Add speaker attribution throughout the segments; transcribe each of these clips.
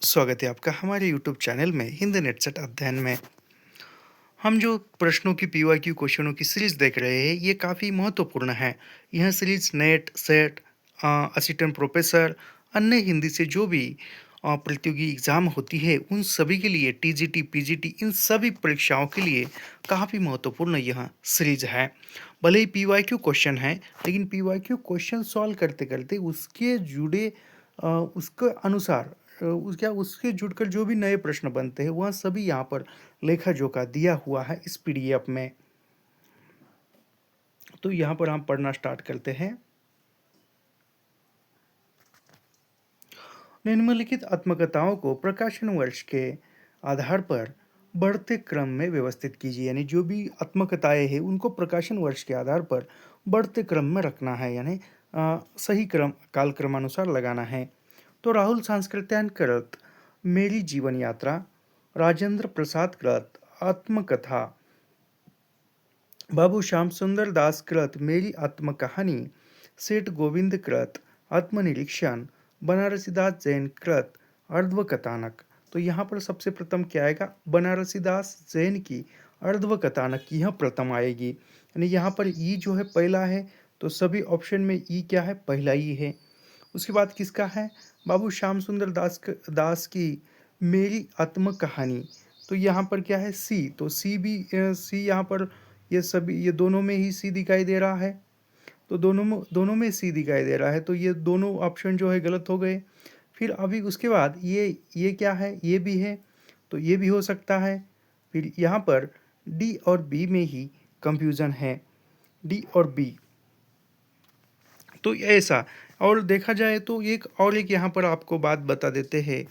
Speaker 1: स्वागत है आपका हमारे यूट्यूब चैनल में हिंदी नेट सेट अध्ययन में। हम जो प्रश्नों की पीवाईक्यू क्वेश्चनों की सीरीज देख रहे हैं ये काफ़ी महत्वपूर्ण है। यह series net set assistant professor अन्य हिंदी से जो भी प्रतियोगी एग्ज़ाम होती है उन सभी के लिए टीजीटी पीजीटी इन सभी परीक्षाओं के लिए काफ़ी महत्वपूर्ण यह सीरीज है। भले ही पीवाईक्यू क्वेश्चन है लेकिन पीवाईक्यू क्वेश्चन सॉल्व करते करते उसके जुड़े उसके अनुसार उसके जुड़कर जो भी नए प्रश्न बनते हैं वह सभी यहाँ पर लेखा जोखा दिया हुआ है इस पीडीएफ में। तो यहाँ पर हम पढ़ना स्टार्ट करते हैं। निम्नलिखित आत्मकथाओं को प्रकाशन वर्ष के आधार पर बढ़ते क्रम में व्यवस्थित कीजिए। यानी जो भी आत्मकथाएं हैं उनको प्रकाशन वर्ष के आधार पर बढ़ते क्रम में रखना है, यानी सही क्रम काल क्रमानुसार लगाना है। तो राहुल सांस्कृत्यायन कृत मेरी जीवन यात्रा, राजेंद्र प्रसाद कृत आत्मकथा, बाबू श्याम सुंदर दास कृत मेरी आत्मकहानी, सेठ गोविंद कृत आत्मनिरीक्षण, बनारसीदास जैन कृत अर्धकथानक। तो यहाँ पर सबसे प्रथम क्या आएगा? बनारसीदास जैन की अर्धकथानक की यह प्रथम आएगी। यानी यहाँ पर ई जो है पहला है, तो सभी ऑप्शन में ई क्या है? पहला ही है। उसके बाद किसका है? बाबू श्याम सुंदर दास की मेरी आत्मकहानी। तो यहाँ पर क्या है? सी। तो सी भी सी यहाँ पर ये दोनों में ही सी दिखाई दे रहा है। तो दोनों में सी दिखाई दे रहा है, तो ये दोनों ऑप्शन जो है गलत हो गए। फिर अभी उसके बाद ये क्या है? ये भी है, तो ये भी हो सकता है। फिर यहाँ पर डी और बी में ही कंफ्यूजन है, डी और बी। तो ऐसा, और देखा जाए तो एक यहाँ पर आपको बात बता देते हैं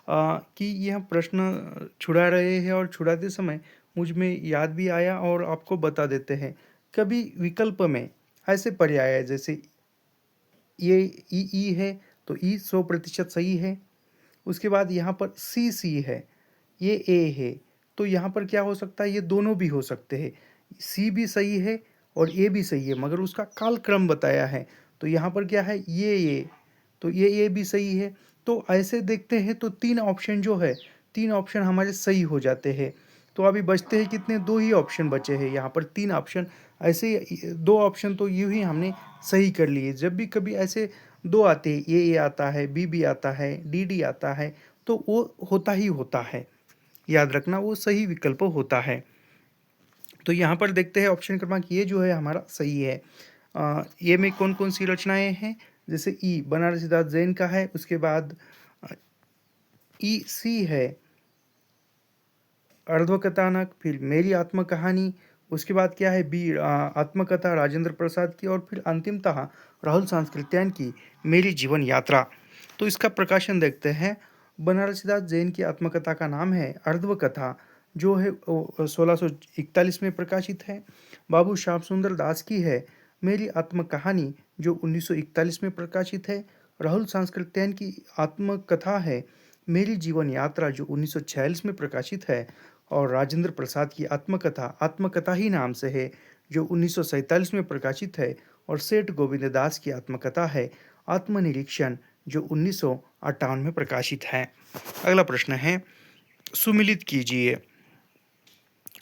Speaker 1: कि यह प्रश्न छुड़ा रहे हैं और छुड़ाते समय मुझ में याद भी आया और आपको बता देते हैं। कभी विकल्प में ऐसे पर्याय है, जैसे ये ई है तो ई 100% सही है। उसके बाद यहाँ पर सी है, ये ए है, तो यहाँ पर क्या हो सकता है? ये दोनों भी हो सकते हैं। सी भी सही है और ए भी सही है, मगर उसका कालक्रम बताया है। तो यहाँ पर क्या है? ये तो ये भी सही है। तो ऐसे देखते हैं तो तीन ऑप्शन हमारे सही हो जाते हैं। तो अभी बचते हैं कितने? दो ही ऑप्शन बचे हैं। यहाँ पर तीन ऑप्शन ऐसे, दो ऑप्शन तो यूँ ही हमने सही कर लिए। जब भी कभी ऐसे दो आते हैं, ए आता है, बी आता है, डी आता है, तो वो होता ही होता है। याद रखना, वो सही विकल्प होता है। तो यहाँ पर देखते हैं ऑप्शन क्रमांक ये जो है हमारा सही है। ये में कौन कौन सी रचनाएं हैं? जैसे ई बनारसीदास जैन का है, उसके बाद ई सी है अर्धकथानक, फिर मेरी आत्मकहानी, उसके बाद क्या है? बी आत्मकथा राजेंद्र प्रसाद की, और फिर अंतिमतः राहुल सांस्कृत्यायन की मेरी जीवन यात्रा। तो इसका प्रकाशन देखते हैं। बनारसीदास जैन की आत्मकथा का नाम है अर्धकथा, जो है 1641 में प्रकाशित है। बाबू श्याम सुंदर दास की है मेरी आत्मकहानी, जो 1941 में प्रकाशित है। राहुल सांस्कृत्यायन की आत्मकथा है मेरी जीवन यात्रा, जो 1946 में प्रकाशित है। और राजेंद्र प्रसाद की आत्मकथा आत्मकथा ही नाम से है, जो 1947 में प्रकाशित है। और सेठ गोविंद दास की आत्मकथा है आत्मनिरीक्षण, जो 1958 में प्रकाशित है। अगला प्रश्न है, सुमिलित कीजिए।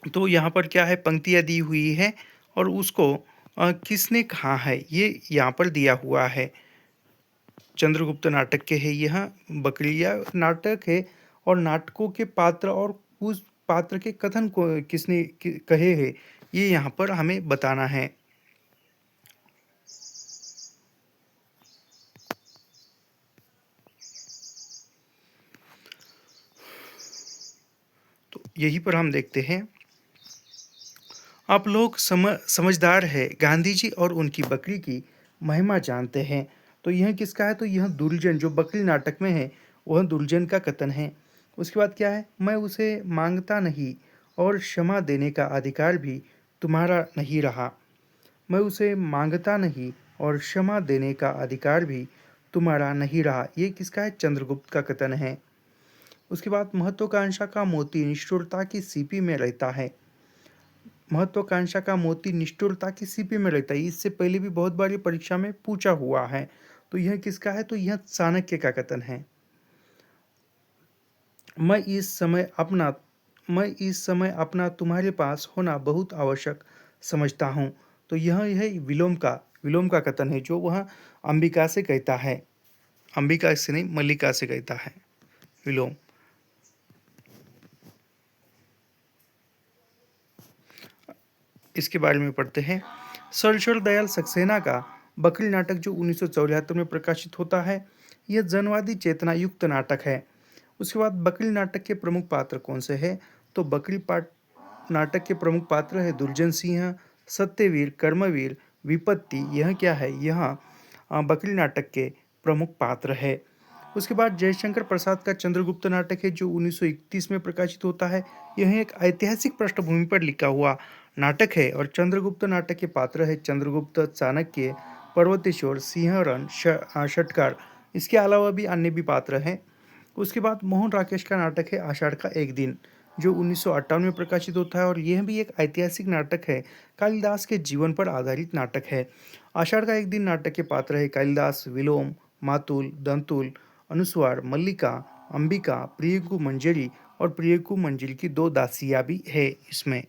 Speaker 1: तो यहाँ पर क्या है? पंक्तियाँ दी हुई है और उसको किसने कहा है ये यहाँ पर दिया हुआ है। चंद्रगुप्त नाटक के है यह, बकरिया नाटक है, और नाटकों के पात्र और उस पात्र के कथन को किसने कहे हैं ये यहाँ पर हमें बताना है। तो यही पर हम देखते हैं। आप लोग समझदार है, गांधी जी और उनकी बकरी की महिमा जानते हैं। तो यह किसका है? तो यह दुर्जन, जो बकरी नाटक में है वह दुर्जन का कथन है। उसके बाद क्या है? मैं उसे मांगता नहीं और क्षमा देने का अधिकार भी तुम्हारा नहीं रहा। मैं उसे मांगता नहीं और क्षमा देने का अधिकार भी तुम्हारा नहीं रहा। ये किसका है? चंद्रगुप्त का कथन है। उसके बाद महत्वाकांक्षा का मोती निष्ठुरता की सीपी में रहता है। महत्वाकांक्षा का मोती निष्ठुरता की सीपी में रहता है, इससे पहले भी बहुत बार ये परीक्षा में पूछा हुआ है। तो यह किसका है? तो यह चाणक्य का कथन है। मैं इस समय अपना मैं इस समय अपना तुम्हारे पास होना बहुत आवश्यक समझता हूँ। तो यह है विलोम का कथन है जो वह अंबिका से कहता है। अंबिका से नहीं, मल्लिका से कहता है विलोम। इसके बारे में पढ़ते हैं। सरश्वर दयाल सक्सेना का बकरी नाटक जो 1974 में प्रकाशित होता है, यह जनवादी चेतना युक्त नाटक है। उसके बाद बकरी नाटक के प्रमुख पात्र कौन से हैं? तो बकरी पाठ नाटक के प्रमुख पात्र है दुर्जन सिंह, सत्यवीर, कर्मवीर, विपत्ति। यह क्या है? यह बकरी नाटक के प्रमुख पात्र है। उसके बाद जयशंकर प्रसाद का चंद्रगुप्त नाटक है जो 1931 में प्रकाशित होता है। यह एक ऐतिहासिक पृष्ठभूमि पर लिखा हुआ नाटक है और चंद्रगुप्त नाटक के पात्र है चंद्रगुप्त, चाणक्य, पर्वतेश्वर, सिंहरण, षटकार। इसके अलावा भी अन्य भी पात्र हैं। उसके बाद मोहन राकेश का नाटक है आषाढ़ का एक दिन जो 1958 में प्रकाशित होता है और यह भी एक ऐतिहासिक नाटक है। कालिदास के जीवन पर आधारित नाटक है। आषाढ़ का एक दिन नाटक के पात्र है कालिदास, विलोम, मातुल, दंतुल, अनुस्वार, मल्लिका, अंबिका, प्रियंकु मंजरी और प्रियंकु मंजरी की दो दासियां भी है इसमें।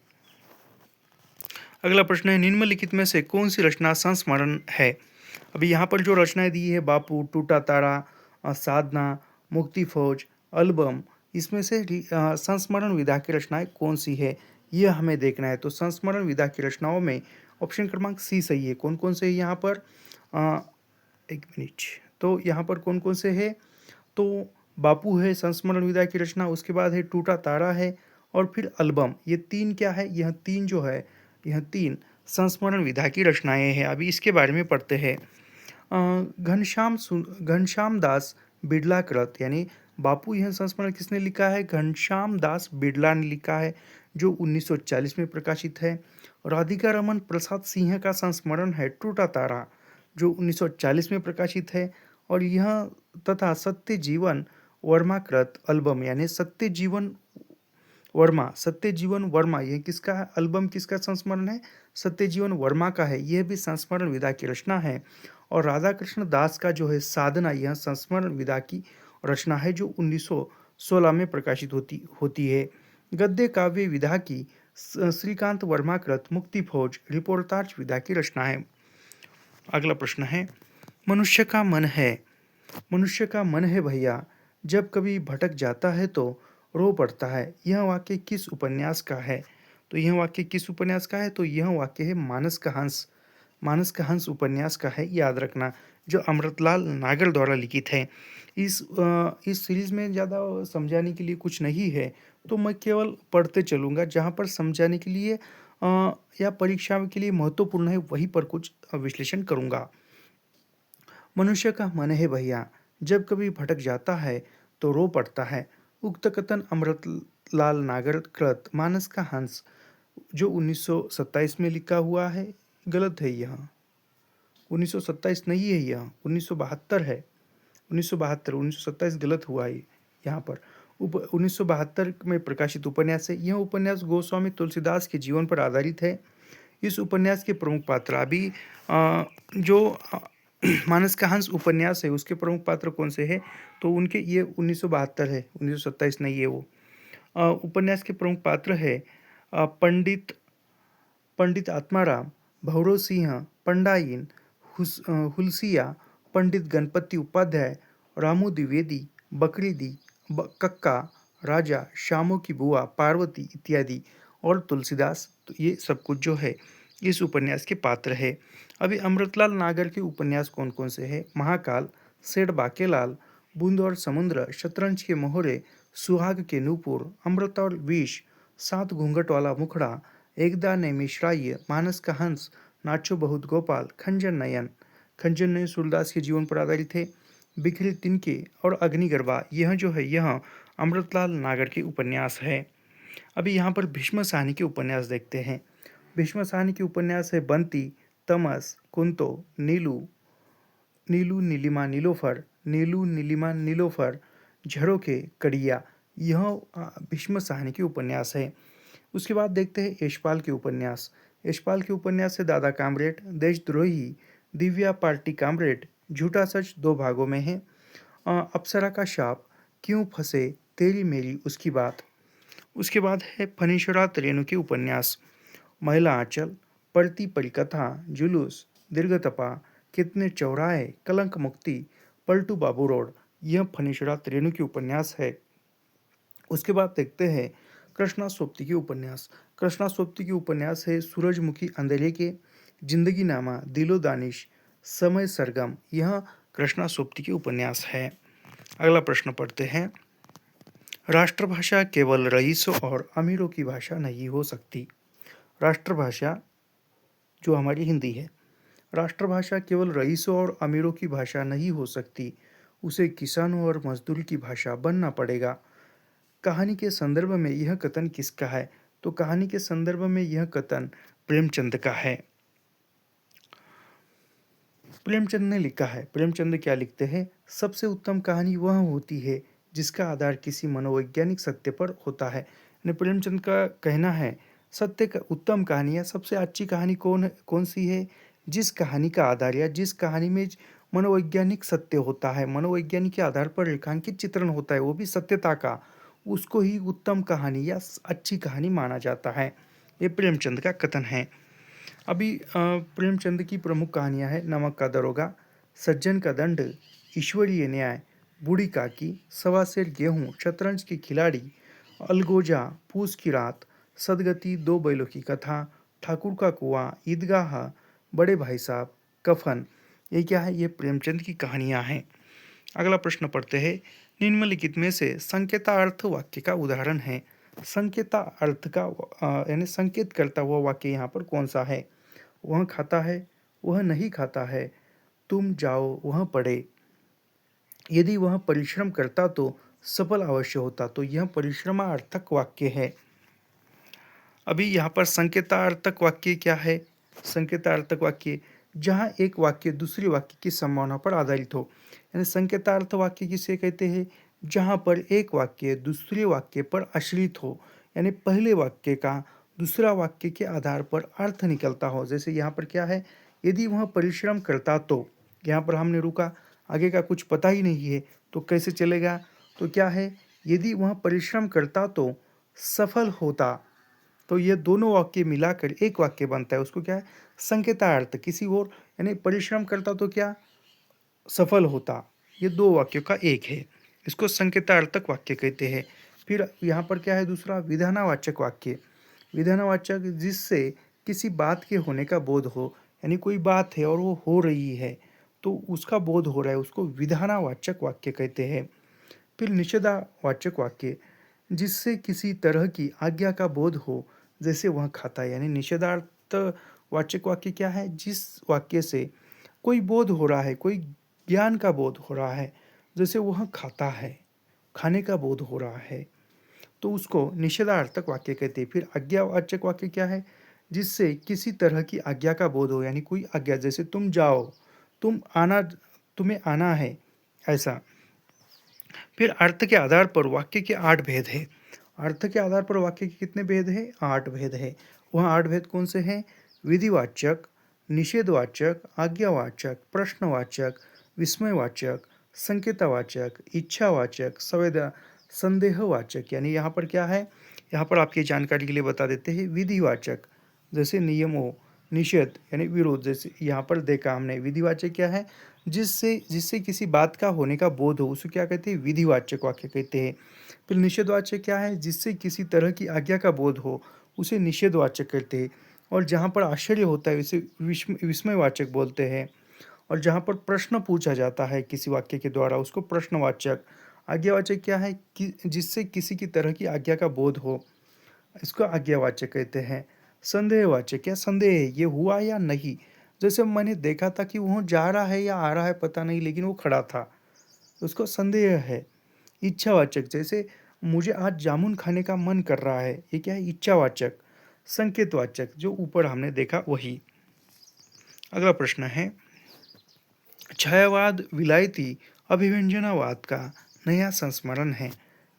Speaker 1: अगला प्रश्न है निम्नलिखित में से कौन सी रचना संस्मरण है? अभी यहाँ पर जो रचनाएं दी है बापू, टूटा तारा, साधना, मुक्ति फौज, एल्बम, इसमें से संस्मरण विधा की रचनाएं कौन सी है यह हमें देखना है। तो संस्मरण विधा की रचनाओं में ऑप्शन क्रमांक सी सही है। कौन कौन से है यहाँ पर? एक मिनट। तो यहाँ पर कौन कौन से है? तो बापू है संस्मरण विधा की रचना, उसके बाद है टूटा तारा है और फिर एल्बम। ये तीन क्या है? यह तीन जो है, यह तीन संस्मरण विधा की रचनाएं हैं। अभी इसके बारे में पढ़ते हैं। घनश्याम दास बिड़ला कृत, यानी बापू यह संस्मरण किसने लिखा है? घनश्याम दास बिड़ला ने लिखा है जो 1940 में प्रकाशित है। राधिका रमन प्रसाद सिंह का संस्मरण है टूटा तारा जो 1940 में प्रकाशित है। और यह तथा सत्य जीवन वर्मा कृत एल्बम, यानी सत्य जीवन वर्मा, यह किसका है? एल्बम किसका संस्मरण है? सत्य जीवन वर्मा का है। यह भी संस्मरण विधा की रचना है। और राधा कृष्ण दास का जो है साधना, यह संस्मरण विधा की रचना है जो 1916 में प्रकाशित होती है। गद्य काव्य विधा की श्रीकांत वर्मा कृत मुक्ति फौज रिपोर्टाज विधा की रचना है। अगला प्रश्न है मनुष्य का मन है भैया, जब कभी भटक जाता है तो रो पड़ता है। यह वाक्य किस उपन्यास का है? तो यह वाक्य किस उपन्यास का है? तो यह वाक्य है मानस का हंस उपन्यास का है, याद रखना, जो अमृतलाल नागर द्वारा लिखित है। इस सीरीज में ज़्यादा समझाने के लिए कुछ नहीं है, तो मैं केवल पढ़ते चलूँगा। जहाँ पर समझाने के लिए या परीक्षा के लिए महत्वपूर्ण है वहीं पर कुछ विश्लेषण करूँगा। मनुष्य का मन है भैया, जब कभी भटक जाता है तो रो पड़ता है। उक्त कथन अमृतलाल नागर कृत मानस का हंस जो 1927 में लिखा हुआ है, गलत है। यह 1927 नहीं है, यह 1972 है। 1927 गलत हुआ है यहाँ पर। 1972 में प्रकाशित उपन्यास है। यह उपन्यास गोस्वामी तुलसीदास के जीवन पर आधारित है। इस उपन्यास के प्रमुख पात्र अभी जो मानस का हंस उपन्यास है उसके प्रमुख पात्र कौन से हैं? तो उनके ये 1972 है, 1927 नहीं है वो। उपन्यास के प्रमुख पात्र है पंडित आत्माराम, भौरव सिंह, पंडाइन, हुलसिया, पंडित गणपति उपाध्याय, रामू द्विवेदी, बकरीदी, कक्का, राजा, शामू की बुआ, पार्वती इत्यादि और तुलसीदास। तो ये सब कुछ जो है इस उपन्यास के पात्र है। अभी अमृतलाल नागर के उपन्यास कौन कौन से हैं? महाकाल, सेठ बाकेलाल, बूंद और समुद्र, शतरंज के मोहरे, सुहाग के नूपुर, अमृत और विष, सात घूंघट वाला मुखड़ा, एकदा ने मिश्राय, मानस का हंस, नाचो बहुत गोपाल, खंजन नयन सूरदास के जीवन पर आधारित है। बिखरे तिनके और अग्निगर्भा, यह जो है यह अमृतलाल नागर के उपन्यास है। अभी यहाँ पर भीष्म साहनी के उपन्यास देखते हैं। भीष्म साहनी के उपन्यास है बंती, तमस, कुंतो, नीलू नीलिमा नीलोफर, नीलू नीलिमा नीलोफर, झरोखे, कड़िया। यह भीष्म साहनी के उपन्यास है। उसके बाद देखते हैं यशपाल के उपन्यास। यशपाल के उपन्यास है दादा कामरेड, देशद्रोही, दिव्या पार्टी कामरेड, झूठा सच दो भागों में है, अप्सरा का शाप, क्यों फंसे, तेरी मेरी उसकी बात। उसके बाद है फणीश्वरात रेणु के उपन्यास, महिला आंचल, पढ़ती परिकथा, जुलूस, दीर्घतपा, कितने चौराहे, कलंक मुक्ति, पलटू बाबू रोड। यह फणीश्वरात रेणु के उपन्यास है। उसके बाद देखते हैं कृष्णा सोप्ती के उपन्यास। कृष्णा सोप्ती के उपन्यास है सूरजमुखी अंधेरे के, जिंदगी नामा, दिलो दानिश, समय सरगम। यह कृष्णा सोप्ती के उपन्यास है। अगला प्रश्न पढ़ते हैं। राष्ट्रभाषा केवल रईसों और अमीरों की भाषा नहीं हो सकती। राष्ट्रभाषा जो हमारी हिंदी है, राष्ट्रभाषा केवल रईसों और अमीरों की भाषा नहीं हो सकती, उसे किसानों और मजदूर की भाषा बनना पड़ेगा। कहानी के संदर्भ में यह कथन किसका है? तो कहानी के संदर्भ में यह कथन प्रेमचंद का है। प्रेमचंद ने लिखा है। प्रेमचंद क्या लिखते हैं? सबसे उत्तम कहानी वह होती है जिसका आधार किसी मनोवैज्ञानिक सत्य पर होता है। यानी प्रेमचंद का कहना है सत्य का उत्तम कहानी या सबसे अच्छी कहानी कौन सी है? जिस कहानी का आधार या जिस कहानी में मनोवैज्ञानिक सत्य होता है, मनोवैज्ञानिक के आधार पर रेखांकित चित्रण होता है, वो भी सत्यता का, उसको ही उत्तम कहानी या अच्छी कहानी माना जाता है। ये प्रेमचंद का कथन है। अभी प्रेमचंद की प्रमुख कहानियां हैं नमक का दरोगा, सज्जन का दंड, ईश्वरीय न्याय, बूढ़ी काकी, सवा सेर गेहूँ, शतरंज की खिलाड़ी, अलगोजा, पूस की रात, सदगति, दो बैलों की कथा, ठाकुर का कुआं, ईदगाह, बड़े भाई साहब, कफन। ये क्या है? ये प्रेमचंद की कहानियां हैं। अगला प्रश्न पढ़ते हैं। निम्नलिखित में से संकेता अर्थ वाक्य का उदाहरण है। संकेता अर्थ का यानी संकेत करता हुआ वाक्य यहाँ पर कौन सा है? वह खाता है, वह नहीं खाता है, तुम जाओ वह पढ़े, यदि वह परिश्रम करता तो सफल अवश्य होता। तो यह परिश्रमार्थक वाक्य है। अभी यहाँ पर संकेतार्थक वाक्य क्या है? संकेतार्थक वाक्य जहाँ एक वाक्य दूसरे वाक्य की संभावना पर आधारित हो। यानी संकेतार्थ वाक्य किसे कहते हैं? जहाँ पर एक वाक्य दूसरे वाक्य पर आश्रित हो, यानी पहले वाक्य का दूसरा वाक्य के आधार पर अर्थ निकलता हो। जैसे यहाँ पर क्या है? यदि वह परिश्रम करता तो, यहाँ पर हमने रुका, आगे का कुछ पता ही नहीं है तो कैसे चलेगा? तो क्या है? यदि वह परिश्रम करता तो सफल होता। तो ये दोनों वाक्य मिलाकर एक वाक्य बनता है, उसको क्या है? संकेतार्थ। किसी और यानी परिश्रम करता तो क्या? सफल होता। ये दो वाक्यों का एक है, इसको संकेतार्थक वाक्य कहते हैं। फिर यहाँ पर क्या है? दूसरा विधानवाचक वाक्य। विधानवाचक जिससे किसी बात के होने का बोध हो, यानी कोई बात है और वो हो रही है तो उसका बोध हो रहा है, उसको विधानवाचक वाक्य कहते हैं। फिर निषेधावाचक वाक्य जिससे किसी तरह की आज्ञा का बोध हो, जैसे वह खाता है। यानी निषेधार्थ वाचक वाक्य क्या है? जिस वाक्य से कोई बोध हो रहा है, कोई ज्ञान का बोध हो रहा है, जैसे वह खाता है, खाने का बोध हो रहा है, तो उसको निषेधार्थक वाक्य कहते हैं। फिर आज्ञावाचक वाक्य क्या है? जिससे किसी तरह की आज्ञा का बोध हो, यानी कोई आज्ञा, जैसे तुम जाओ, तुम्हें आना है, ऐसा। फिर अर्थ के आधार पर वाक्य के 8 भेद है। अर्थ के आधार पर वाक्य के कितने भेद हैं? 8 भेद है। वह 8 भेद कौन से हैं? विधिवाचक, निषेधवाचक, आज्ञावाचक, प्रश्नवाचक, विस्मयवाचक, संकेतवाचक, इच्छावाचक, संदेहवाचक। यानी यहाँ पर क्या है? यहाँ पर आपकी जानकारी के लिए बता देते हैं। विधिवाचक जैसे नियमों, निषेध यानी विरोध, जैसे यहाँ पर देखा हमने। विधिवाचक क्या है? जिससे किसी बात का होने का बोध हो, उसे क्या कहते हैं? विधिवाचक वाक्य कहते हैं। फिर निषेधवाचक क्या है? जिससे किसी तरह की आज्ञा का बोध हो, उसे निषेधवाचक कहते हैं। और जहाँ पर आश्चर्य होता है उसे विस्मयवाचक बोलते हैं। और जहाँ पर प्रश्न पूछा जाता है किसी वाक्य के द्वारा, उसको प्रश्नवाचक। आज्ञावाचक क्या है? कि जिससे किसी की तरह की आज्ञा का बोध हो, इसको आज्ञावाचक कहते हैं। संदेहवाचक, क्या संदेह है ये हुआ या नहीं? जैसे मैंने देखा था कि वो जा रहा है या आ रहा है पता नहीं, लेकिन वो खड़ा था, उसको संदेह है। इच्छावाचक जैसे मुझे आज जामुन खाने का मन कर रहा है, ये क्या है? इच्छावाचक। संकेतवाचक जो ऊपर हमने देखा वही। अगला प्रश्न है। छायावाद विलायती अभिव्यंजनावाद का नया संस्मरण है।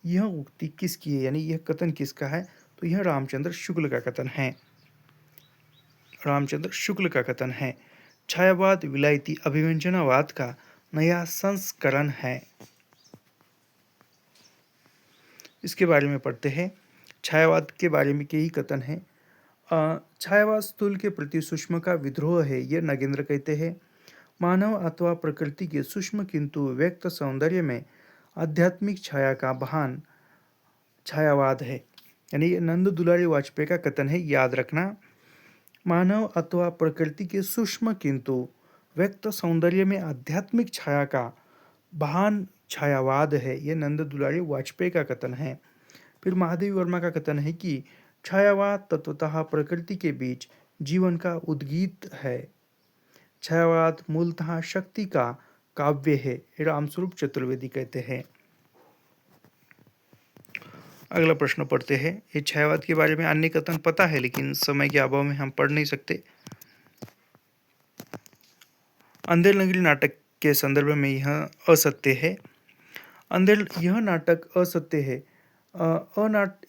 Speaker 1: यह उक्ति किसकी है? यानी यह कथन किसका है? तो यह रामचंद्र शुक्ल का कथन है। रामचंद्र शुक्ल का कथन है। छायावाद विलायती अभिव्यंजनावाद का नया संस्करण है। इसके बारे में पढ़ते हैं। छायावाद के बारे में के ही कथन है। छायावाद स्थूल के प्रति सूक्ष्म का विद्रोह है, ये नगेंद्र कहते हैं। मानव अथवा प्रकृति के सूक्ष्म किंतु व्यक्त सौंदर्य में आध्यात्मिक छाया का बहान छायावाद है। यानी ये नंद दुलारी वाजपेयी का कथन है, याद रखना। मानव अथवा प्रकृति के सूक्ष्म किंतु व्यक्त सौंदर्य में आध्यात्मिक छाया का बहान छायावाद है, ये नंद दुलारी वाजपेयी का कथन है। फिर महादेवी वर्मा का कथन है कि छायावाद तत्वतः प्रकृति के बीच जीवन का उद्गीत है। छायावाद मूलतः शक्ति का काव्य है, ये रामस्वरूप चतुर्वेदी कहते हैं। अगला प्रश्न पढ़ते हैं। ये छायावाद के बारे में अन्य कथन पता है, लेकिन समय के अभाव में हम पढ़ नहीं सकते। अंधेर नगरी नाटक के संदर्भ में यह असत्य है। यह नाटक असत्य है।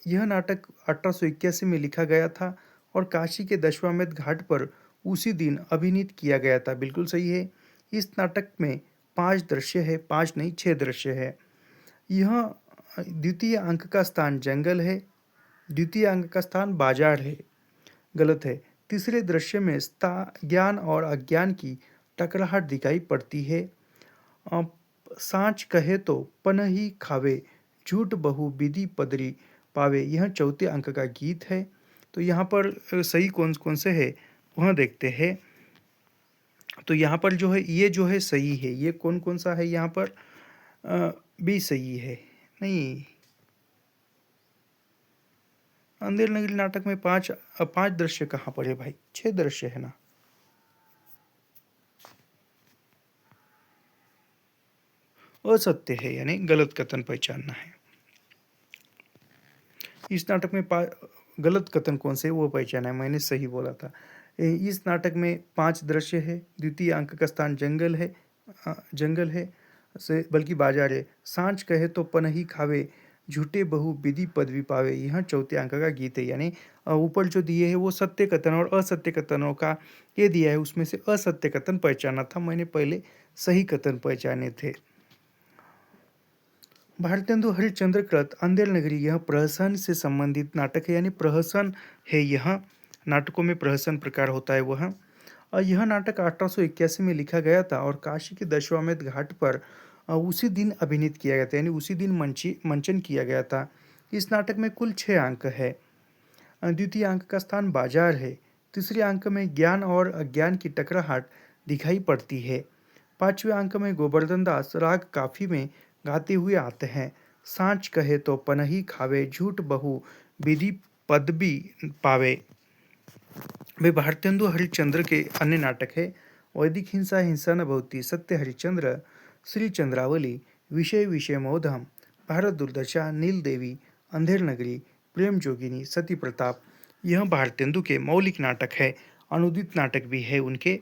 Speaker 1: यह नाटक 1881 में लिखा गया था और काशी के दशाश्वमेध घाट पर उसी दिन अभिनीत किया गया था। बिल्कुल सही है। इस नाटक में 5 दृश्य है, 5 नहीं 6 दृश्य है। यह द्वितीय अंक का स्थान जंगल है, द्वितीय अंक का स्थान बाजार है, गलत है। तीसरे दृश्य में ज्ञान और अज्ञान की टकराहट दिखाई पड़ती है। सांच कहे तो पनही खावे, झूठ बहु विधि पदरी पावे, यह चौथे अंक का गीत है। तो यहाँ पर सही कौन कौन से है वह देखते हैं। तो यहाँ पर जो है ये जो है सही है, ये कौन कौन सा है यहाँ पर भी सही है। नहीं, अंधेर नगरी नाटक में 5 दृश्य कहाँ पर है भाई, 6 दृश्य है ना। असत्य है, यानी गलत कथन पहचानना है। इस नाटक में गलत कथन कौन से वो पहचाना है, मैंने सही बोला था। इस नाटक में 5 दृश्य है, द्वितीय अंक का स्थान जंगल है से बल्कि बाजार है। सांच कहे तो पनही खावे, झूठे बहु विधि पदवी पावे, यह चौथे अंक का गीत है। यानी ऊपर जो दिए है वो सत्य कथन और असत्य कथनों का ये दिया है, उसमें से असत्य कथन पहचाना था, मैंने पहले सही कथन पहचाने थे। भारतेंदु हरिश्चंद्र कृत अंधेर नगरी, यह प्रहसन से संबंधित नाटक है, यानी प्रहसन है। यह नाटकों में प्रहसन प्रकार होता है वह। और यह नाटक 1881 में लिखा गया था और काशी के दशाश्वमेध घाट पर उसी दिन अभिनीत किया गया था, यानी उसी दिन मंचन किया गया था। इस नाटक में कुल 6 अंक है। द्वितीय अंक का स्थान बाजार है। तीसरे अंक में ज्ञान और अज्ञान की टकराहट दिखाई पड़ती है। 5वें अंक में गोवर्धन दास राग काफी में गाते हुए आते हैं। सांच कहे तो पनही खावे, झूठ बहु विधि पदवी पावे। वे भारतेंदु हरिश्चंद्र के अन्य नाटक है। वैदिक हिंसा हिंसा न भवती, सत्य हरिश्चंद्र, श्री चंद्रावली, विषय विषय मोधम, भारत दुर्दशा, नील देवी, अंधेर नगरी, प्रेम जोगिनी, सती प्रताप, यह भारतेंदु के मौलिक नाटक है। अनुदित नाटक भी है उनके।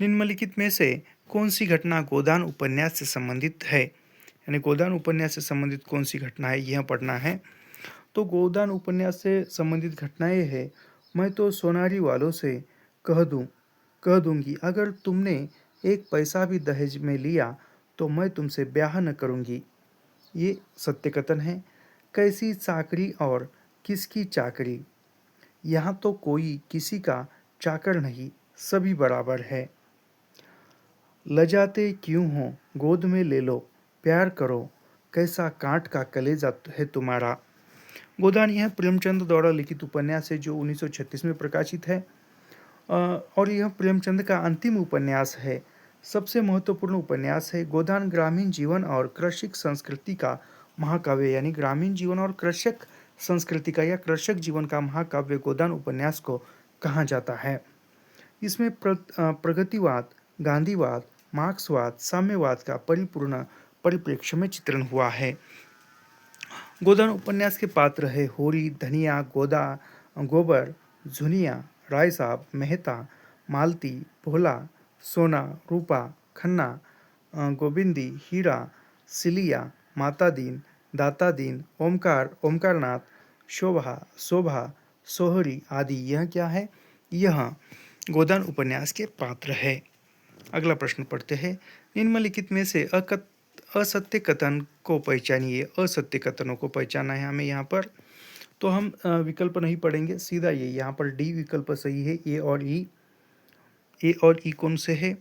Speaker 1: निम्नलिखित में से कौन सी घटना गोदान उपन्यास से संबंधित है, यानी गोदान उपन्यास से संबंधित कौन सी घटना है यह पढ़ना है। तो गोदान उपन्यास से संबंधित घटनाएं है, मैं तो सोनारी वालों से कह दूंगी, अगर तुमने 1 पैसा भी दहेज में लिया तो मैं तुमसे ब्याह न करूंगी, ये सत्य कथन है। कैसी चाकरी और किसकी चाकरी, यहाँ तो कोई किसी का चाकर नहीं, सभी बराबर है। लजाते क्यों हो, गोद में ले लो, प्यार करो, कैसा कांट का कलेजा है तुम्हारा। गोदान यह प्रेमचंद द्वारा लिखित उपन्यास है जो 1936 में प्रकाशित है और यह प्रेमचंद का अंतिम उपन्यास है। सबसे महत्वपूर्ण उपन्यास है। गोदान ग्रामीण जीवन और कृषक संस्कृति का महाकाव्य, यानी ग्रामीण जीवन और कृषक संस्कृति का या कृषक जीवन का महाकाव्य गोदान उपन्यास को कहा जाता है। इसमें प्रगतिवाद, गांधीवाद, मार्क्सवाद, साम्यवाद का परिपूर्ण परिप्रेक्ष्य में चित्रण हुआ है। गोदान उपन्यास के पात्र है होरी, धनिया, गोबर, झुनिया, राय साहब, मेहता, मालती, भोला, सोना, रूपा, खन्ना, गोविंदी, हीरा, सिलिया, माता दीन, दाता दीन, ओमकारनाथ, शोभा, सोहरी आदि। यह क्या है, यह गोदान उपन्यास के पात्र है। अगला प्रश्न पढ़ते हैं। निम्नलिखित में से असत्य कथन को पहचानिए, असत्य कथनों को पहचाना है हमें यहाँ पर। तो हम विकल्प नहीं पढ़ेंगे, सीधा ये यहाँ पर डी विकल्प सही है। ए और ई, ए और ई कौन से है?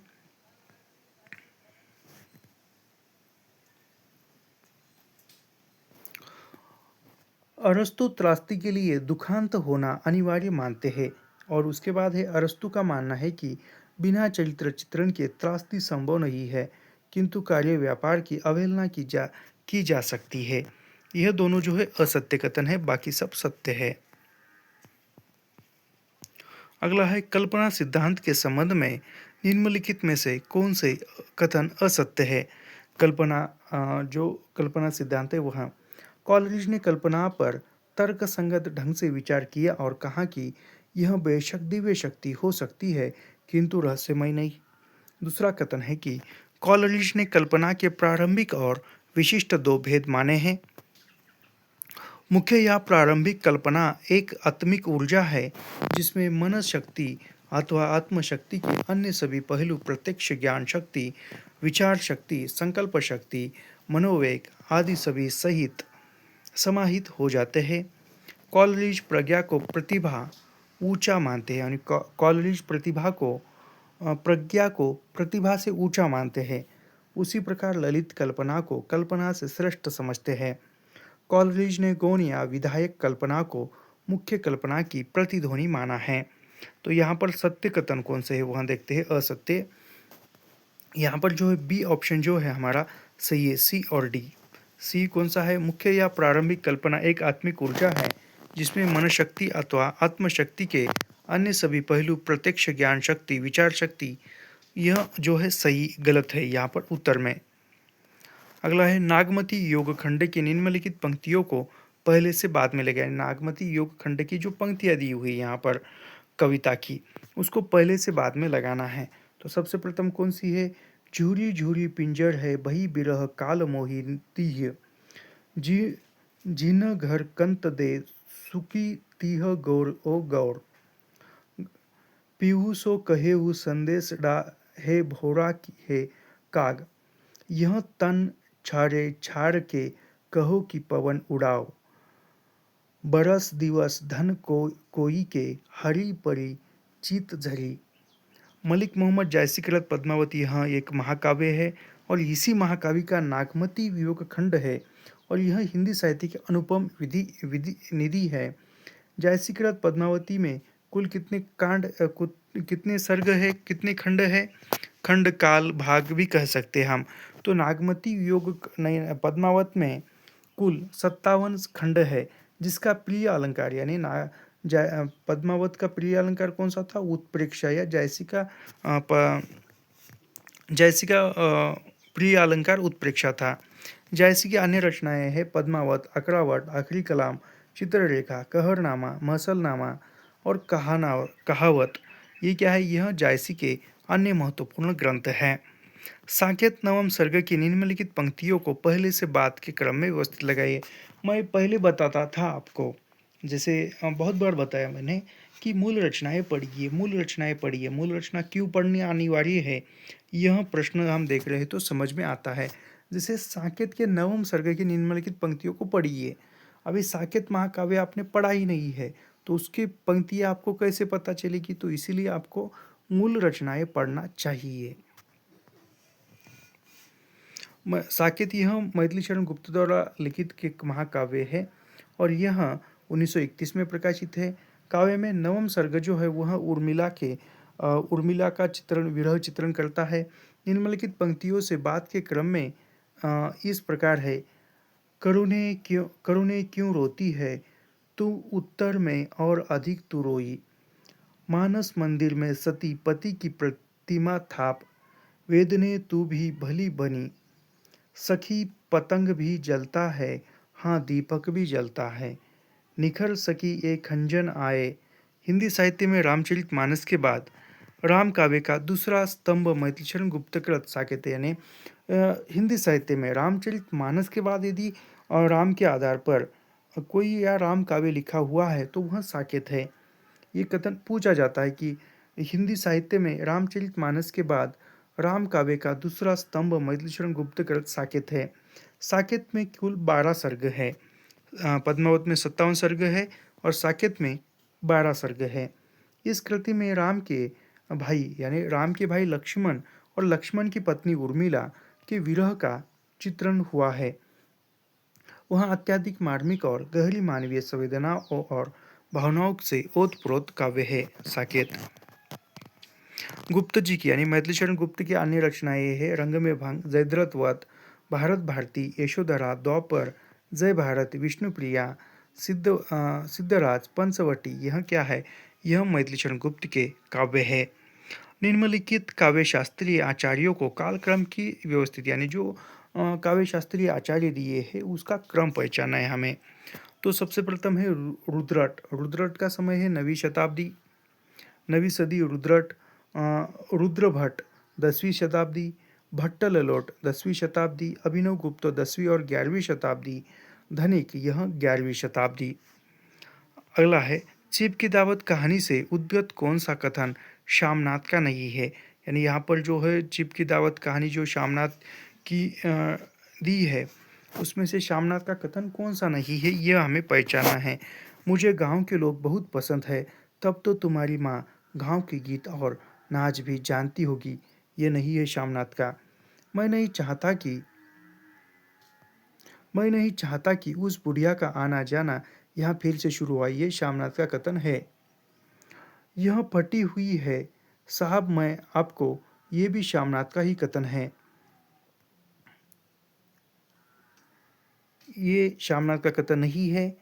Speaker 1: अरस्तु त्रास्ती के लिए दुखांत होना अनिवार्य मानते हैं। और उसके बाद है, अरस्तु का मानना है कि बिना चरित्र चित्रण के त्रास्ती संभव नहीं है, किंतु कार्य व्यापार की अवहेलना की जा सकती है। यह दोनों जो है असत्य कथन है, बाकी सब सत्य है। अगला है, कल्पना सिद्धांत के संबंध में निम्नलिखित में से कौन से कथन असत्य है? कल्पना जो कल्पना सिद्धांत है वह, कॉलरिज ने कल्पना पर तर्कसंगत ढंग से विचार किया और कहा कि यह बेशक दिव्य शक्ति हो सकती है, किंतु रहस्यमय नहीं। दूसरा कथन है कि कॉलरिज ने कल्पना के प्रारंभिक और विशिष्ट दो भेद माने हैं। मुख्य या प्रारंभिक कल्पना एक आत्मिक ऊर्जा है जिसमें मन शक्ति अथवा आत्मशक्ति के अन्य सभी पहलू प्रत्यक्ष ज्ञान शक्ति, विचार शक्ति, संकल्प शक्ति, मनोवेग आदि सभी सहित समाहित हो जाते हैं। कॉलरिज प्रज्ञा को प्रतिभा ऊंचा मानते हैं, यानी कॉलरिज प्रज्ञा को प्रतिभा से ऊंचा मानते हैं। उसी प्रकार ललित कल्पना को कल्पना से श्रेष्ठ समझते हैं। कॉलरिज ने गौण या विधायक कल्पना को मुख्य कल्पना की प्रतिध्वनि माना है। तो यहाँ पर सत्य कथन कौन से है वहाँ देखते हैं, असत्य। यहाँ पर जो है बी ऑप्शन जो है हमारा सही है, सी और डी। सी कौन सा है? मुख्य या प्रारंभिक कल्पना एक आत्मिक ऊर्जा है जिसमें मनशक्ति अथवा आत्मशक्ति के अन्य सभी पहलू प्रत्यक्ष ज्ञान शक्ति, विचार शक्ति, यह जो है सही गलत है यहाँ पर उत्तर में। अगला है, नागमती योग खंड की निम्नलिखित पंक्तियों को पहले से बाद में लगाएं। नागमती योग खंड की जो पंक्तियाँ दी हुई यहाँ पर कविता की, उसको पहले से बाद में लगाना है। तो सबसे प्रथम कौन सी है? झूरी झूरी पिंजर है बही बिरह काल मोही तीह, जी जिन घर कंत दे सुकी तीह गौर ओ गौर, पीहू सो कहेहू संदेश डा है भोरा है काग, यह तन छाड़े छाड़ के कहो कि पवन उड़ाओ, बरस दिवस धन कोई के हरी परी चीत झरी। मलिक मोहम्मद जायसी कृत पद्मावती यह एक महाकाव्य है और इसी महाकाव्य का नागमती वियोग खंड है और यह हिंदी साहित्य की अनुपम निधि है। जायसी कृत पद्मावती में कुल कितने कितने सर्ग है, कितने खंड है? खंड काल भाग भी कह सकते हैं हम। तो नागमती वियोग नहीं, पद्मावत में कुल 57 खंड है, जिसका प्रिय अलंकार यानी पद्मावत का प्रिय अलंकार कौन सा था? उत्प्रेक्षा। या जैसी का प्रिय अलंकार उत्प्रेक्षा था। जैसी की अन्य रचनाएं हैं पद्मावत, अकरावट, आखिरी कलाम, चित्ररेखा, कहरनामा, महसलनामा और कहावत। ये क्या है? यह जायसी के अन्य महत्वपूर्ण ग्रंथ हैं। साकेत नवम सर्ग की निम्नलिखित पंक्तियों को पहले से बाद के क्रम में व्यवस्थित लगाइए। मैं पहले बताता था आपको, जैसे बहुत बार बताया मैंने कि मूल रचनाएं पढ़िए, मूल रचनाएं पढ़िए। मूल रचना क्यों पढ़नी अनिवार्य है, यह प्रश्न हम देख रहे हैं तो समझ में आता है। जैसे साकेत के नवम सर्ग की निम्नलिखित पंक्तियों को पढ़िए। अभी साकेत महाकाव्य आपने पढ़ा ही नहीं है तो उसकी पंक्तियाँ आपको कैसे पता चलेगी? तो इसीलिए आपको मूल रचनाएं पढ़ना चाहिए। साकेत यह मैथिली शरण गुप्त द्वारा लिखित एक महाकाव्य है और यह 1931 में प्रकाशित है। काव्य में नवम सर्ग जो है वह उर्मिला का चित्रण, विरह चित्रण करता है। निम्नलिखित पंक्तियों से बाद के क्रम में इस प्रकार है। करुणे क्यों रोती है तू उत्तर में और अधिक तू रोई, मानस मंदिर में सती पति की प्रतिमा थाप, वेदने तू भी भली बनी, सखी पतंग भी जलता है, हाँ दीपक भी जलता है, निखर सकी एक खंजन आए। हिंदी साहित्य में रामचरितमानस के बाद राम काव्य का दूसरा स्तंभ मैथिलीशरण गुप्तकृत साकेत है। यानी हिंदी साहित्य में रामचरितमानस के बाद यदि राम के आधार पर कोई या राम काव्य लिखा हुआ है तो वह साकेत है। ये कथन पूछा जाता है कि हिंदी साहित्य में रामचरितमानस के बाद राम काव्य का दूसरा स्तंभ मैथिलीशरण गुप्त कृत साकेत है। साकेत में कुल 12 सर्ग है। पद्मावत में 57 सर्ग है और साकेत में 12 सर्ग है। इस कृति में राम के भाई यानी राम के भाई लक्ष्मण और लक्ष्मण की पत्नी उर्मिला के विरह का चित्रण हुआ है। वहाँ अत्यधिक मार्मिक और गहरी मानवीय संवेदनाओं और भावनाओं से ओतप्रोत काव्य है साकेत। गुप्त जी की यानी मैथिलीशरण गुप्त की अन्य रचनाएं ये है रंग में भंग, जयद्रथ वध, भारत भारती, यशोधरा, द्वापर, जय भारत, विष्णुप्रिया, सिद्धराज, पंचवटी। यह क्या है? यह मैथिलीशरण गुप्त के काव्य है। निम्नलिखित काव्य शास्त्रीय आचार्यों को कालक्रम की व्यवस्थित यानी जो काव्य शास्त्रीय आचार्य दिए हैं उसका क्रम पहचाना है हमें। तो सबसे प्रथम है रुद्रट। रुद्रट का समय है 9वीं शताब्दी, 9वीं सदी। रुद्रट रुद्रभट्ट 10वीं शताब्दी, भट्ट ललोट 10वीं शताब्दी, अभिनव गुप्त 10वीं और 11वीं शताब्दी, धनिक यह 11वीं शताब्दी। अगला है चिप की दावत कहानी से उद्गत कौन सा कथन शामनाथ का नहीं है? यानी यहाँ पर जो है चिप की दावत कहानी जो शामनाथ की दी है उसमें से शामनाथ का कथन कौन सा नहीं है यह हमें पहचाना है। मुझे गांव के लोग बहुत पसंद है, तब तो तुम्हारी माँ गांव के गीत और नाच भी जानती होगी। ये नहीं है शामनाथ का। मैं नहीं चाहता कि मैं नहीं चाहता कि उस बुढ़िया का आना जाना यहाँ फिर से शुरू हुआ, ये शामनाथ का कथन है। यह फटी हुई है साहब मैं आपको, ये भी शामनाथ का ही कथन है। ये शामनाथ का कथन नहीं है,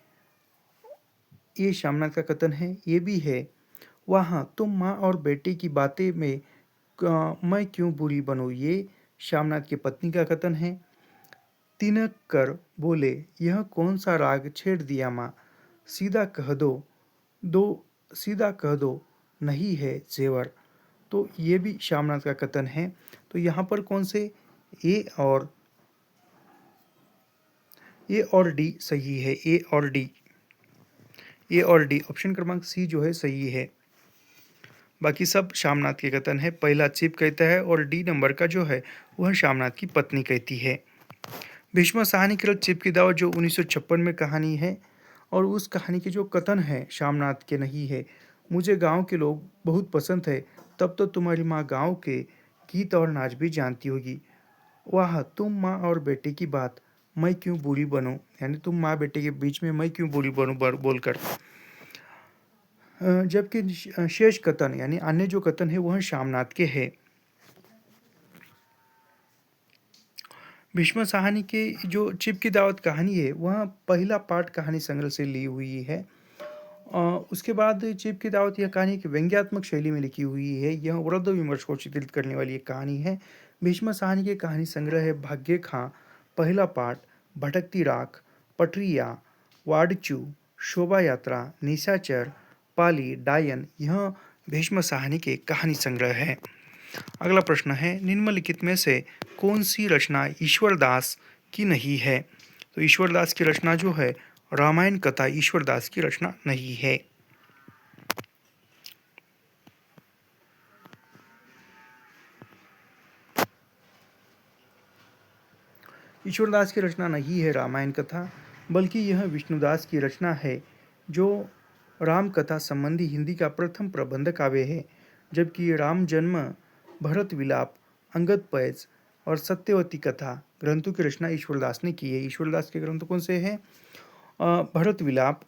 Speaker 1: ये शामनाथ का कथन है। ये भी है वहाँ तुम माँ और बेटे की बातें में मैं क्यों बुरी बनूं, ये शामनाथ की पत्नी का कथन है। तिनक कर बोले यह कौन सा राग छेड़ दिया माँ, सीधा कह दो सीधा कह दो नहीं है जेवर। तो ये भी शामनाथ का कथन है। तो यहाँ पर कौन से ए और डी सही है। ए और डी ऑप्शन क्रमांक सी जो है सही है। बाकी सब शामनाथ के कथन है। पहला चिप कहता है और डी नंबर का जो है वह शामनाथ की पत्नी कहती है। भीष्म साहनी कृत चिप की दावत जो 1956 में कहानी है और उस कहानी के जो कथन है शामनाथ के नहीं है। मुझे गांव के लोग बहुत पसंद है, तब तो तुम्हारी माँ गांव के गीत और नाच भी जानती होगी। वाह तुम माँ और बेटे की बात मैं क्यों बुरी बनूं, यानी तुम माँ बेटे के बीच में मैं क्यों बुरी बनूं बोलकर। जबकि शेष कथन यानी अन्य जो कथन है वह शामनाथ के है। भीष्म साहनी के जो चिप की दावत कहानी है वह पहला पार्ट कहानी संग्रह से ली हुई है। उसके बाद चिप की दावत यह कहानी एक व्यंग्यात्मक शैली में लिखी हुई है। यह वृद्ध विमर्श को चित्रित करने वाली एक कहानी है। भीष्म साहनी के कहानी संग्रह है भाग्य खां, पहला पार्ट, भटकती राख, पटरिया, वाडचू, शोभा यात्रा, निशाचर, पाली, डायन। यह भीष्म साहनी के कहानी संग्रह है। अगला प्रश्न है निम्नलिखित में से कौन सी रचना ईश्वरदास की नहीं है? तो ईश्वरदास की रचना जो है रामायण कथा ईश्वरदास की रचना नहीं है। ईश्वरदास की रचना नहीं है रामायण कथा, बल्कि यह विष्णुदास की रचना है जो राम कथा संबंधी हिंदी का प्रथम प्रबंध काव्य है। जबकि राम जन्म, भरत विलाप, अंगद पैज और सत्यवती कथा ग्रंथों की रचना ईश्वरदास ने की है। ईश्वरदास के ग्रंथ कौन से हैं? भरत विलाप,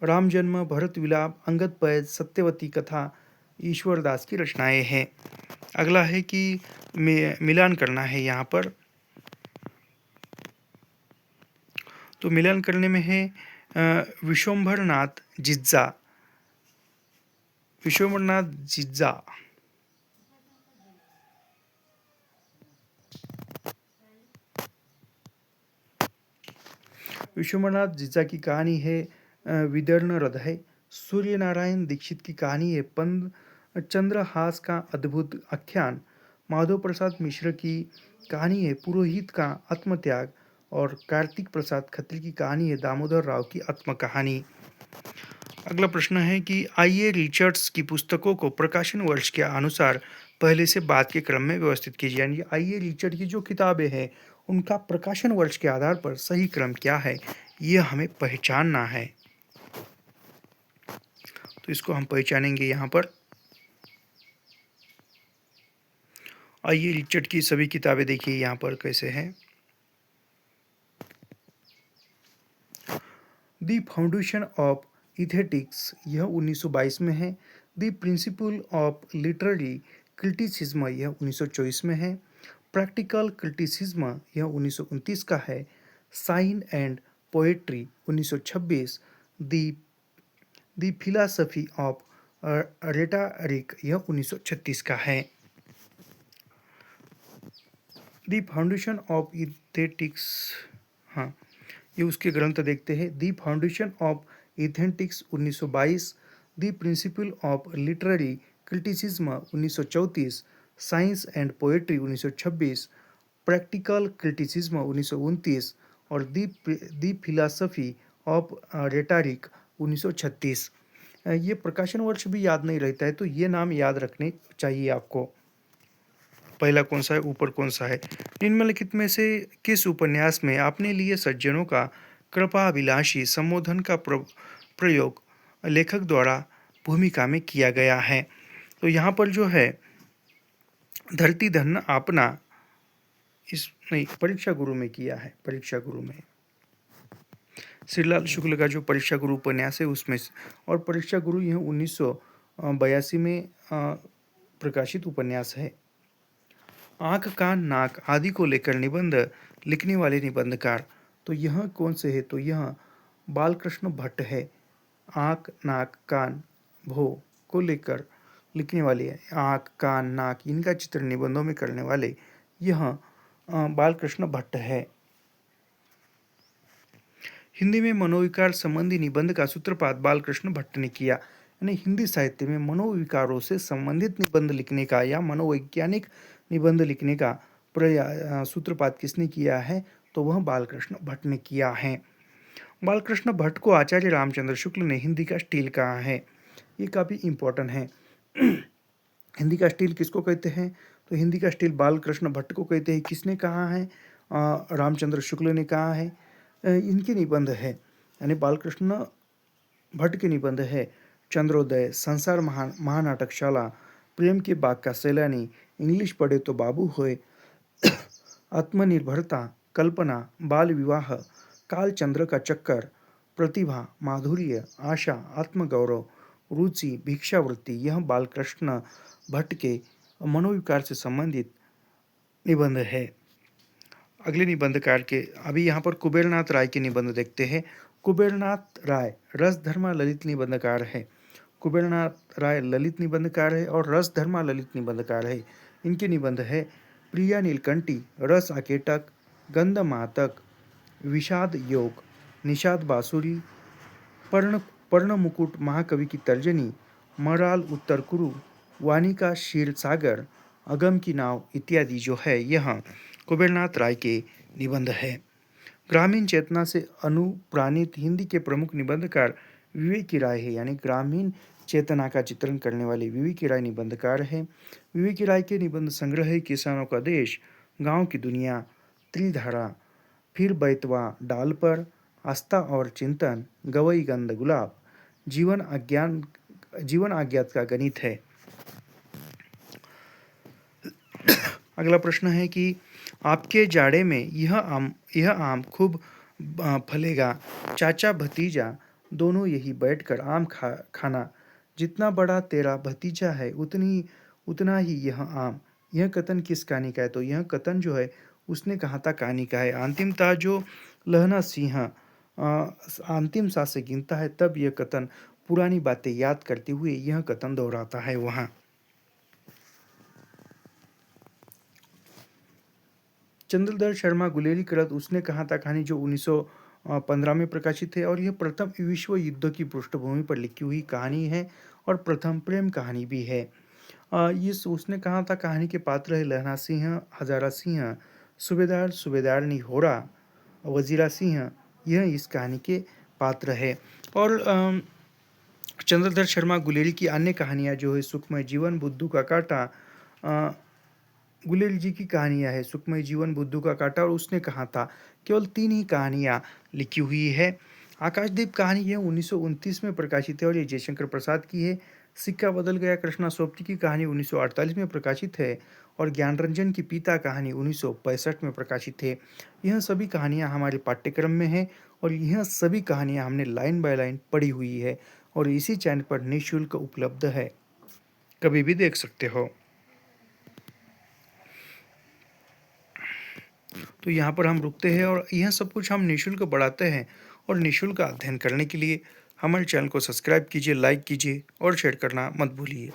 Speaker 1: राम जन्म, भरत विलाप, अंगद पैज, सत्यवती कथा ईश्वरदास की रचनाएं हैं। अगला है कि मिलान करना है यहाँ पर। तो मिलान करने में है विश्वंभरनाथ जिज्जा, विश्वंभरनाथ जिज्जा, विश्वंभरनाथ जिज्जा की कहानी है विदर्ण हृदय। सूर्य नारायण दीक्षित की कहानी है चंद्रहास का अद्भुत आख्यान। माधव प्रसाद मिश्र की कहानी है पुरोहित का आत्मत्याग और कार्तिक प्रसाद खत्री की कहानी है दामोदर राव की आत्मकहानी। अगला प्रश्न है कि आइए रिचर्ड्स की पुस्तकों को प्रकाशन वर्ष के अनुसार पहले से बाद के क्रम में व्यवस्थित कीजिए। यानी आइए रिचर्ड की जो किताबें हैं उनका प्रकाशन वर्ष के आधार पर सही क्रम क्या है, यह हमें पहचानना है। तो इसको हम पहचानेंगे यहाँ पर। आइए रिचर्ड की सभी किताबें देखिए यहाँ पर कैसे हैं। द फाउंडेशन ऑफ इथेटिक्स यह 1922 में है। The principle of literary criticism यह 1924 में है। प्रैक्टिकल क्रिटिसिज्म यह 1929 का है। Science and poetry 1926। The philosophy of rhetoric यह 1936 का है। द फाउंडेशन ऑफ इथेटिक्स, हाँ ये उसके ग्रंथ देखते हैं। The foundation of aesthetics 1922, the principle of literary criticism 1934, science and poetry 1926, practical criticism 1929 और द फिलासफी ऑफ रेटारिक 1936। ये प्रकाशन वर्ष भी याद नहीं रहता है तो ये नाम याद रखने चाहिए आपको। पहला कौन सा है, ऊपर कौन सा है। निम्नलिखित में से किस उपन्यास में अपने लिए सज्जनों का कृपाभिलाषी संबोधन का प्रयोग लेखक द्वारा भूमिका में किया गया है। तो यहाँ पर जो है धरती धन आपना, इस नहीं परीक्षा गुरु में किया है। परीक्षा गुरु में श्रीलाल शुक्ल का जो परीक्षा गुरु उपन्यास है उसमें, और परीक्षा गुरु यह 1982 में प्रकाशित उपन्यास है। आँख कान नाक आदि को लेकर निबंध लिखने वाले निबंधकार, तो यह कौन से है, तो यह बालकृष्ण भट्ट है। आँख नाक कान भो को लेकर लिखने वाले, आँख कान नाक इनका चित्र निबंधों में करने वाले यह बालकृष्ण भट्ट है। हिंदी में मनोविकार संबंधी निबंध का सूत्रपात बालकृष्ण भट्ट ने किया। यानी हिंदी साहित्य में मनोविकारों से संबंधित निबंध लिखने का या मनोवैज्ञानिक निबंध लिखने का सूत्रपात किसने किया है, तो वह बालकृष्ण भट्ट ने किया है। बालकृष्ण भट्ट को आचार्य रामचंद्र शुक्ल ने हिंदी का स्टील कहा है। ये काफ़ी इम्पोर्टेंट है। हिंदी का स्टील किसको कहते हैं, तो हिंदी का स्टील बालकृष्ण भट्ट को कहते हैं। किसने कहा है, रामचंद्र शुक्ल ने कहा है। इनके निबंध है, यानी बालकृष्ण भट्ट के निबंध है चंद्रोदय, संसार महानाटकशाला, प्रेम के बाग का सैलानी, इंग्लिश पढ़े तो बाबू होए, आत्मनिर्भरता, कल्पना, बाल विवाह, काल चंद्र का चक्कर, प्रतिभा, माधुर्य, आशा, आत्मगौरव, रुचि, भिक्षावृत्ति, यह बालकृष्ण भट्ट के मनोविकार से संबंधित निबंध है। अगले निबंधकार के अभी यहाँ पर कुबेरनाथ राय के निबंध देखते हैं। कुबेरनाथ राय रसधर्मा ललित निबंधकार है। कुबेरनाथ राय ललित निबंधकार है और रसधर्मा ललित निबंधकार है। इनके निबंध है प्रिया नीलकंठी, रस आकेटक, गंध मातक, विषाद योग, निषाद बांसुरी, पर्ण मुकुट महाकवि की तर्जनी, मराल उत्तर कुरु, वाणी का शीर सागर, अगम की नाव इत्यादि जो है यह कुबेरनाथ राय के निबंध है। ग्रामीण चेतना से अनुप्राणित हिंदी के प्रमुख निबंधकार विवेकी राय है। यानी ग्रामीण चेतना का चित्रण करने वाले विवेकी राय निबंधकार है। विवेकी राय के निबंध संग्रह है किसानों का देश, गांव की दुनिया, त्रिधारा, फिर बैतवा डाल पर, आस्था और चिंतन, गवई गंध गुलाब, जीवन अज्ञात का गणित है। अगला प्रश्न है कि आपके जाड़े में यह आम खूब फलेगा, चाचा भतीजा दोनों यही बैठकर आम खाना, जितना बड़ा तेरा भतीजा है उतना ही यह आम। यह कथन किस कहानी का है, तो यह कथन जो है उसने कहा था कहानी का है। अंतिमतः जो लहना सिंह अंतिम सांस से गिनता है तब यह कथन पुरानी बातें याद करते हुए यह कथन दोहराता है वहाँ। चंद्रधर शर्मा गुलेरी कृत उसने कहा था कहानी जो 1915 में प्रकाशित है और यह प्रथम विश्व युद्ध की पृष्ठभूमि पर लिखी हुई कहानी है और प्रथम प्रेम कहानी भी है। उसने कहा था कहानी के पात्र है लहना सिंह, हजारा सिंह, सूबेदार सूबेदारनी होरा, वजीरा सिंह, यह इस कहानी के पात्र है। और चंद्रधर शर्मा गुलेरी की अन्य कहानियाँ जो है सुखमय जीवन, बुद्धू का कांटा, अ, गुलेरी जी की कहानियाँ है सुखमय जीवन, बुद्धू का कांटा और उसने कहा था। केवल 3 ही कहानियाँ लिखी हुई है। आकाशदीप कहानी यह 1929 में प्रकाशित है और ये जयशंकर प्रसाद की है। सिक्का बदल गया कृष्णा सोपती की कहानी 1948 में प्रकाशित है और ज्ञानरंजन की पिता कहानी 1965 में प्रकाशित है। यह सभी कहानियाँ हमारे पाठ्यक्रम में हैं और यह सभी कहानियाँ हमने लाइन बाय लाइन पढ़ी हुई है और इसी चैनल पर निःशुल्क उपलब्ध है, कभी भी देख सकते हो। तो यहाँ पर हम रुकते हैं और यह सब कुछ हम निःशुल्क बढ़ाते हैं और निःशुल्क अध्ययन करने के लिए हमारे चैनल को सब्सक्राइब कीजिए, लाइक कीजिए और शेयर करना मत भूलिए।